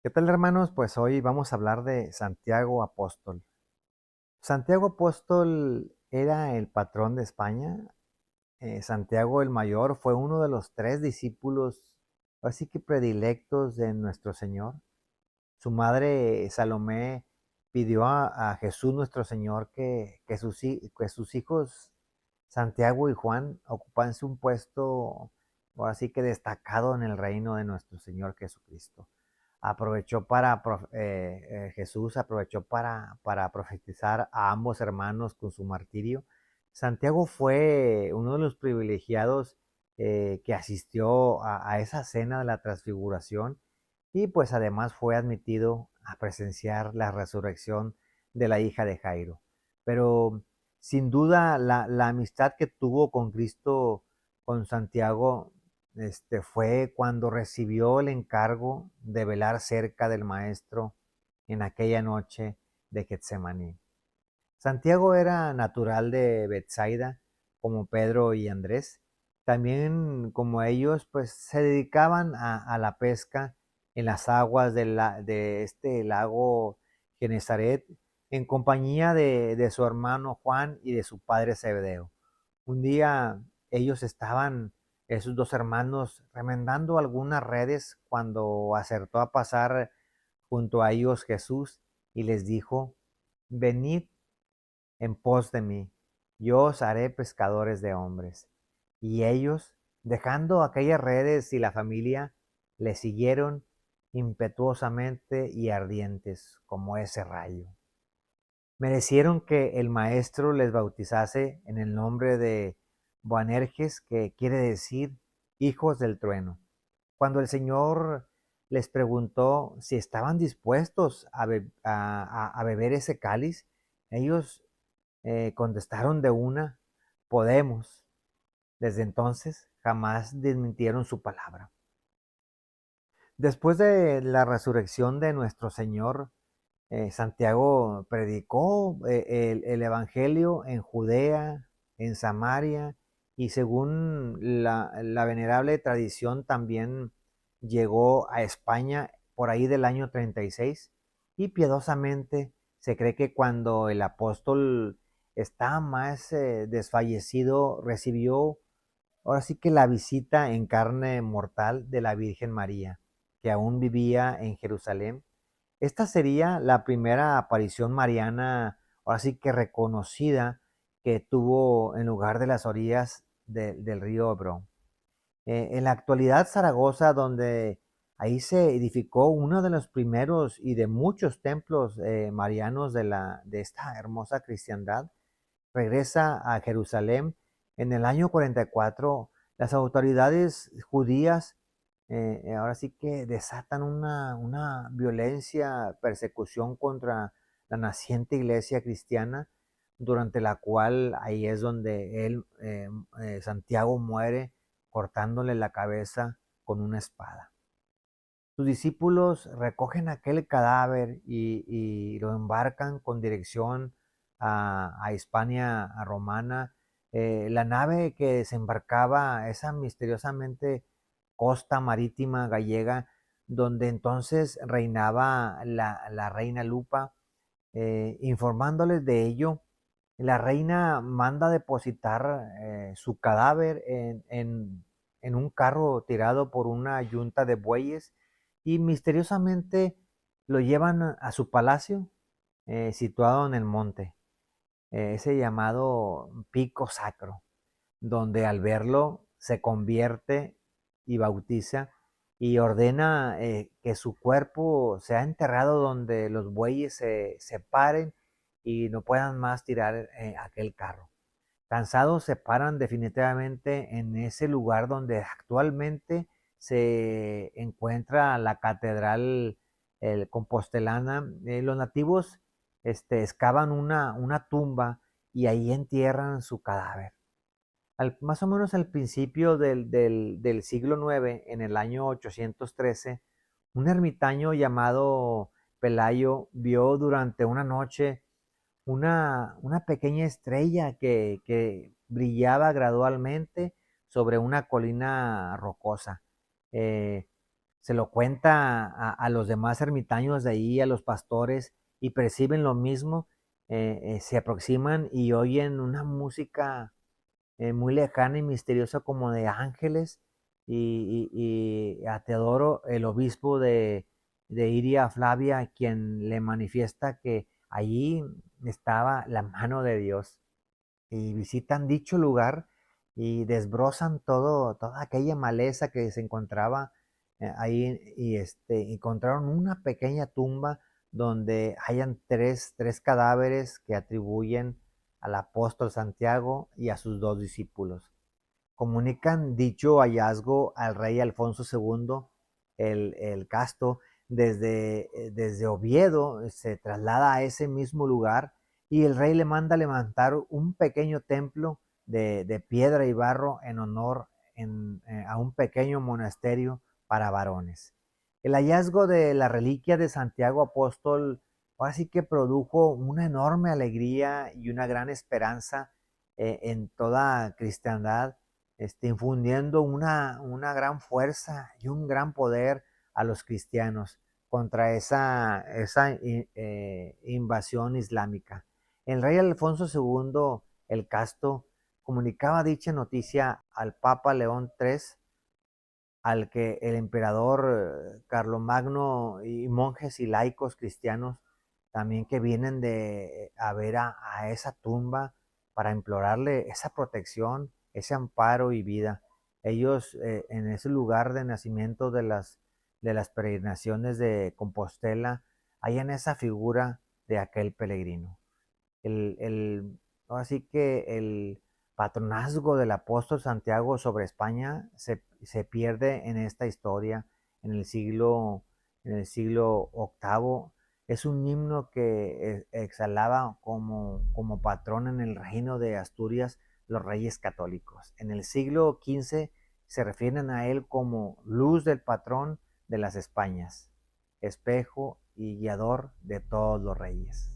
¿Qué tal, hermanos? Pues hoy vamos a hablar de Santiago Apóstol. Santiago Apóstol era el patrón de España. Santiago el Mayor fue uno de los tres discípulos, así que predilectos de nuestro Señor. Su madre Salomé pidió a Jesús nuestro Señor que sus hijos Santiago y Juan ocupasen un puesto, así que destacado en el reino de nuestro Señor Jesucristo. Jesús aprovechó para profetizar a ambos hermanos con su martirio. Santiago fue uno de los privilegiados que asistió a esa cena de la transfiguración y pues además fue admitido a presenciar la resurrección de la hija de Jairo. Pero sin duda la amistad que tuvo con Cristo, con Santiago, fue cuando recibió el encargo de velar cerca del Maestro en aquella noche de Getsemaní. Santiago era natural de Bethsaida, como Pedro y Andrés. También como ellos, pues se dedicaban a la pesca en las aguas de este lago Genezaret, en compañía de su hermano Juan y de su padre Zebedeo. Un día ellos estaban, esos dos hermanos, remendando algunas redes cuando acertó a pasar junto a ellos Jesús y les dijo: venid en pos de mí, yo os haré pescadores de hombres. Y ellos, dejando aquellas redes y la familia, le siguieron impetuosamente y ardientes como ese rayo. Merecieron que el maestro les bautizase en el nombre de Boanerges, que quiere decir hijos del trueno. Cuando el Señor les preguntó si estaban dispuestos a beber ese cáliz, ellos contestaron de una: podemos. Desde entonces jamás desmintieron su palabra. Después de la resurrección de nuestro Señor, Santiago predicó el Evangelio en Judea, en Samaria, y según la venerable tradición también llegó a España por ahí del año 36, y piadosamente se cree que cuando el apóstol estaba más desfallecido, recibió ahora sí que la visita en carne mortal de la Virgen María, que aún vivía en Jerusalén. Esta sería la primera aparición mariana, ahora sí que reconocida, que tuvo en lugar de las orillas del río Hebrón. En la actualidad, Zaragoza, donde ahí se edificó uno de los primeros y de muchos templos marianos de esta hermosa cristiandad, regresa a Jerusalén en el año 44. Las autoridades judías ahora sí que desatan una violencia, persecución contra la naciente iglesia cristiana, durante la cual ahí es donde Santiago muere cortándole la cabeza con una espada. Sus discípulos recogen aquel cadáver y lo embarcan con dirección a Hispania a Romana. La nave que desembarcaba esa misteriosamente costa marítima gallega, donde entonces reinaba la reina Lupa. Informándoles de ello, la reina manda depositar su cadáver en un carro tirado por una yunta de bueyes, y misteriosamente lo llevan a su palacio situado en el monte, ese llamado Pico Sacro, donde al verlo se convierte y bautiza y ordena que su cuerpo sea enterrado donde los bueyes se separen y no puedan más tirar aquel carro. Cansados se paran definitivamente en ese lugar donde actualmente se encuentra la catedral compostelana. Los nativos excavan una tumba y ahí entierran su cadáver. Más o menos al principio del siglo IX, en el año 813, un ermitaño llamado Pelayo vio durante una noche una pequeña estrella que brillaba gradualmente sobre una colina rocosa. Eh, se lo cuenta a los demás ermitaños de ahí, a los pastores, y perciben lo mismo, se aproximan y oyen una música muy lejana y misteriosa como de ángeles, y a Teodoro, el obispo de Iria Flavia, quien le manifiesta que allí estaba la mano de Dios, y visitan dicho lugar y desbrozan toda aquella maleza que se encontraba ahí, y encontraron una pequeña tumba donde hayan tres cadáveres que atribuyen al apóstol Santiago y a sus dos discípulos. Comunican dicho hallazgo al rey Alfonso II el Casto. Desde Oviedo se traslada a ese mismo lugar, y el rey le manda levantar un pequeño templo de piedra y barro en honor a un pequeño monasterio para varones. El hallazgo de la reliquia de Santiago Apóstol así que produjo una enorme alegría y una gran esperanza en toda cristiandad, infundiendo una gran fuerza y un gran poder a los cristianos contra esa invasión islámica. El rey Alfonso II el Casto comunicaba dicha noticia al Papa León III, al que el emperador Carlomagno y monjes y laicos cristianos también que vienen a ver a esa tumba para implorarle esa protección, ese amparo y vida. Ellos en ese lugar de nacimiento de las peregrinaciones de Compostela hallan esa figura de aquel peregrino. Así que el patronazgo del apóstol Santiago sobre España se pierde en esta historia en el siglo VIII. Es un himno que exhalaba como patrón en el reino de Asturias los reyes católicos. En el siglo XV se refieren a él como luz del patrón de las Españas, espejo y guiador de todos los reyes.